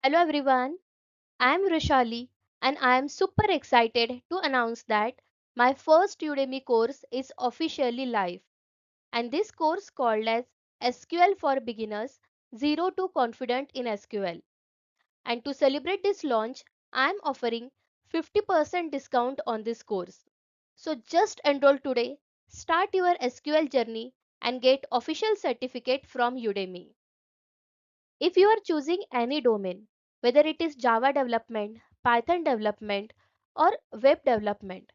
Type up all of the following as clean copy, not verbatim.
Hello everyone, I am Rishali and I am super excited to announce that my first Udemy course is officially live, and this course called as SQL for Beginners 0 to Confident in SQL. And to celebrate this launch, I am offering 50% discount on this course. So just enroll today, start your SQL journey and get official certificate from Udemy. If you are choosing any domain, whether it is Java development, Python development, or web development,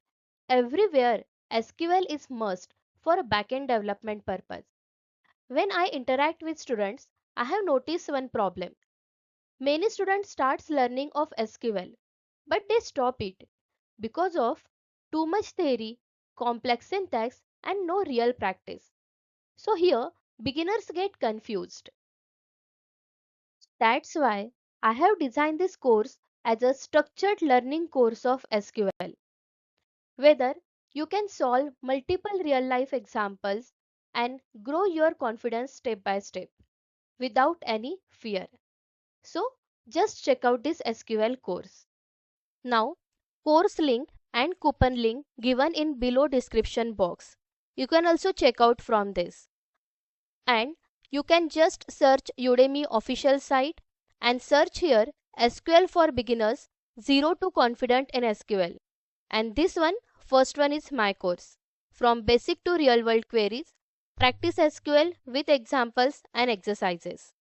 everywhere SQL is must for a backend development purpose. When I interact with students, I have noticed one problem. Many students starts learning of SQL, but they stop it because of too much theory, complex syntax, and no real practice. So here, beginners get confused. That's why I have designed this course as a structured learning course of SQL, whether you can solve multiple real life examples and grow your confidence step by step without any fear. So, just check out this SQL course. Now, course link and coupon link given in below description box. You can also check out from this. And you can just search Udemy official site and search here SQL for beginners 0 to confident in SQL. And this one, first one is my course. From basic to real world queries, practice SQL with examples and exercises.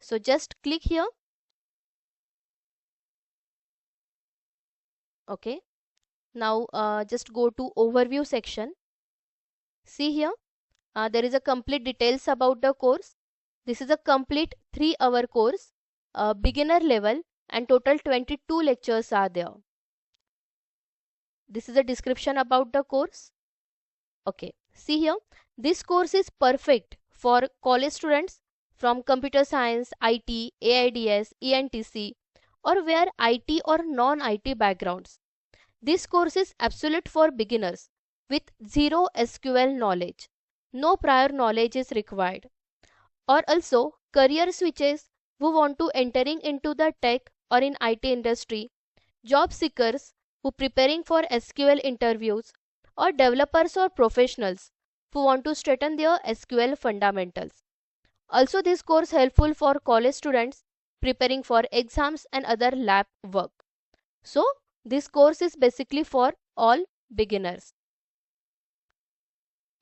So just click here. Okay. Now just go to overview section. See here, there is a complete details about the course. This is a complete 3-hour course, beginner level, and total 22 lectures are there. This is a description about the course. Okay, see here, this course is perfect for college students from computer science, IT, AIDS, ENTC, or where IT or non-IT backgrounds. This course is absolute for beginners with zero SQL knowledge. No prior knowledge is required. Or also career switches who want to entering into the tech or in IT industry, job seekers who preparing for SQL interviews, or developers or professionals who want to straighten their SQL fundamentals. Also this course helpful for college students preparing for exams and other lab work. So this course is basically for all beginners.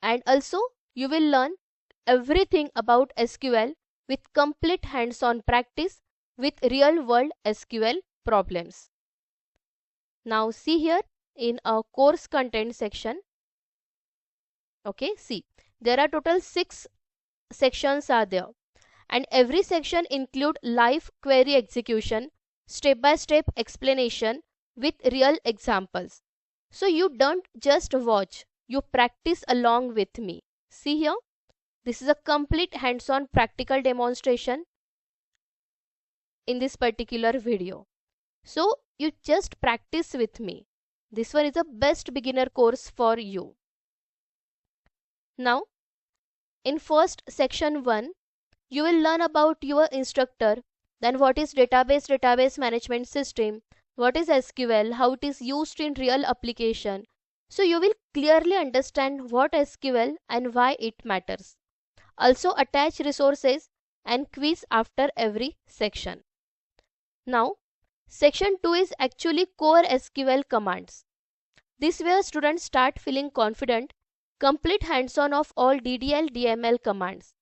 And also you will learn everything about SQL with complete hands-on practice with real-world SQL problems. Now see here in our course content section. Okay, see, there are total 6 sections are there, and every section include live query execution, step-by-step explanation with real examples. So you don't just watch, you practice along with me. See here, this is a complete hands-on practical demonstration in this particular video. So you just practice with me. This one is a best beginner course for you. Now in first section 1, you will learn about your instructor, then what is database management system, what is SQL, how it is used in real application. So you will clearly understand what SQL and why it matters. Also attach resources and quiz after every section. Now section 2 is actually core SQL commands. This where students start feeling confident, complete hands-on of all DDL DML commands.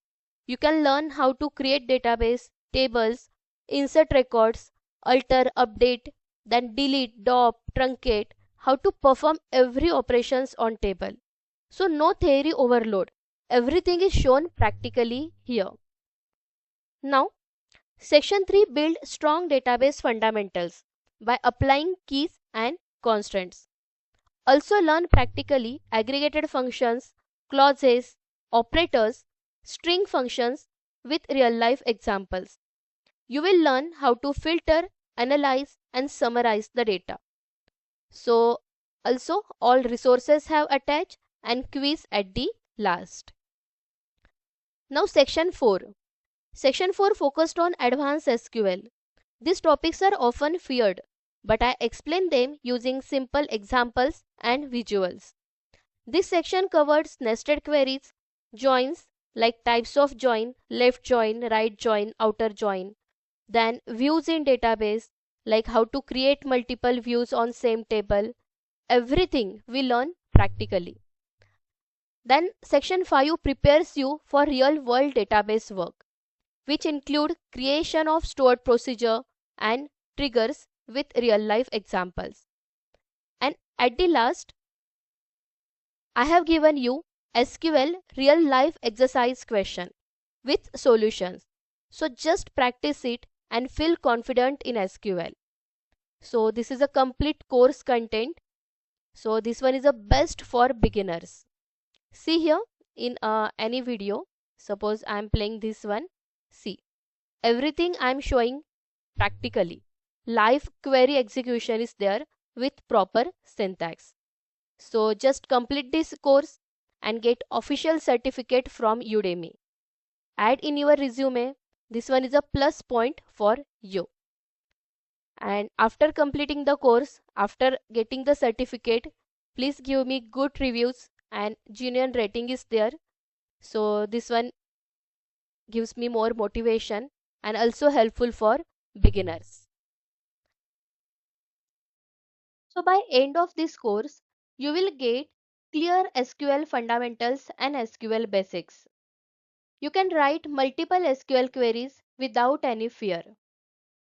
You can learn how to create database, tables, insert records, alter, update, then delete, drop, truncate, how to perform every operations on table. So no theory overload. Everything is shown practically here. Now, section 3 build strong database fundamentals by applying keys and constants. Also learn practically aggregated functions, clauses, operators, string functions with real-life examples. You will learn how to filter, analyze and summarize the data. So also all resources have attached and quiz at the last. Now section 4. Section 4 focused on advanced SQL. These topics are often feared, but I explain them using simple examples and visuals. This section covers nested queries, joins like types of join, left join, right join, outer join, then views in database like how to create multiple views on same table. Everything we learn practically. Then section 5 prepares you for real world database work, which include creation of stored procedure and triggers with real life examples. And at the last, I have given you SQL real life exercise question with solutions. So just practice it and feel confident in SQL. So this is a complete course content. So this one is a best for beginners. See here in any video, suppose I am playing this one. See, everything I am showing practically. Live query execution is there with proper syntax. So just complete this course and get official certificate from Udemy. Add in your resume. This one is a plus point for you. And after completing the course, after getting the certificate, please give me good reviews and genuine rating is there. So this one gives me more motivation and also helpful for beginners. So by end of this course, you will get clear SQL fundamentals and SQL basics. You can write multiple SQL queries without any fear.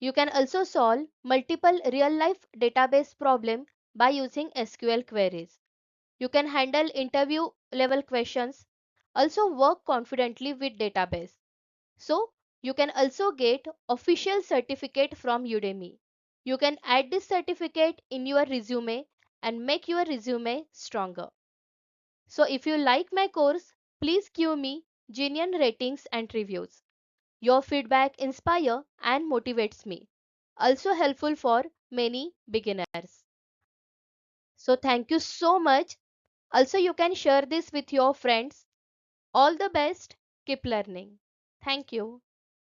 You can also solve multiple real-life database problems by using SQL queries. You can handle interview level questions, also work confidently with database. So you can also get official certificate from Udemy. You can add this certificate in your resume and make your resume stronger. So if you like my course, please give me genuine ratings and reviews. Your feedback inspires and motivates me. Also helpful for many beginners. So thank you so much. Also you can share this with your friends. All the best. Keep learning. Thank you.